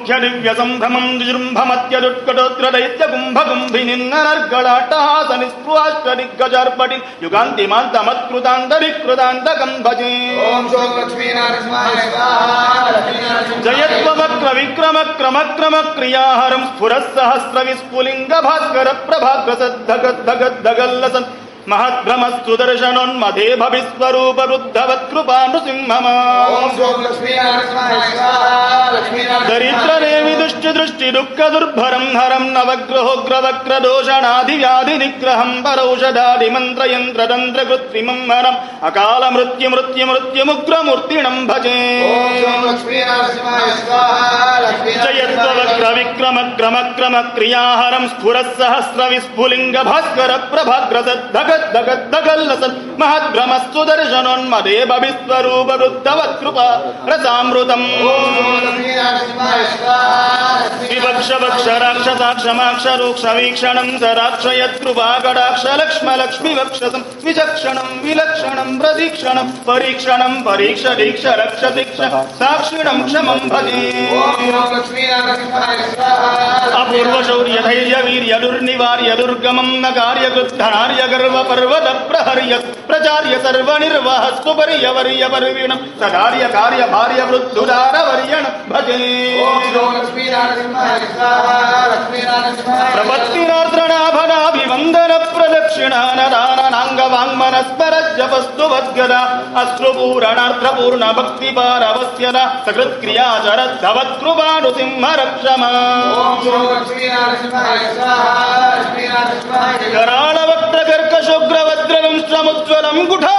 ముఖ్య దివ్య సంభ్రమం జృంభమత్యదుత్కటోత్ర దైత్య కుంభకుంభి నిన్నర్గళాట్టహాస నిస్పృహాష్ట దిగ్గజార్పటి యుగాంతిమాంతమత్కృతాంతరికృతాంతకం భజే. జయత్వ వక్ర విక్రమ క్రమ క్రమ క్రియాహరం స్ఫుర సహస్ర విస్ఫులింగ భాస్కర ప్రభాగ్రసద్ధగద్ధగల్లసన్ महद्भ्रमस्तुदर्शनोन्मदे भविस्वरूप वृद्धवत्कृपा नृसिंहमा. दरिद्रनेमि दुष्टि दुःख दुर्भरं हरं नवग्रहोग्रवक्र दोषणाधिव्याधि निग्रहं परौषधादि मन्त्रयन्त्र तन्त्र कृत्रिमं हरम् अकाल मृत्यु मृत्यु मृत्युमुग्रमूर्तिणं भजे. जयत्व वक्र विक्रम क्रम क्रम क्रियाहरं स्फुरः सहस्र विस्फुलिंग भास्कर प्रभाग्रसद्धग दगल्लसन् महद्भ्रमस्तुदर्शनोन्मदे भविस्वरूप वृद्धवत्कृपा रसामृतम्. विवक्ष वक्ष राक्षसाक्षमाक्षरूक्ष वीक्षणं स राक्षयत्कृपा कटाक्ष लक्ष्म लक्ष्मी वक्षसं विचक्षणं विलक्षणं प्रदीक्षणं परीक्षणं परीक्ष दीक्ष रक्ष दीक्ष साक्षिणं क्षमं भजे. अपूर्व शौर्य धैर्य वीर्य दुर्निवार्य दुर्गमं न कार्यकृद्धनार्य गर्व पर्वत प्रहर्य प्रचार्य सर्व निर्वाह सुपर्यवर्य पर्वीणं सदार्य कार्य भार्य वृद्धुदार वर्यण भजे. प्रपत्तिनार्द्रनाभनाभिवन्दन प्रदक्षिणानदाननाङ्गवाङ्मनस्परज्जपस्तुवद्गदा अश्रुपूरणार्धपूर्ण भक्तिपारवस्यदा सकृत्क्रिया चरद्धवत्कृपानुसिंह रक्षमा. कराळवक्त्रकर्कशोग्रवज्रलं श्रमुज्ज्वलं कुठा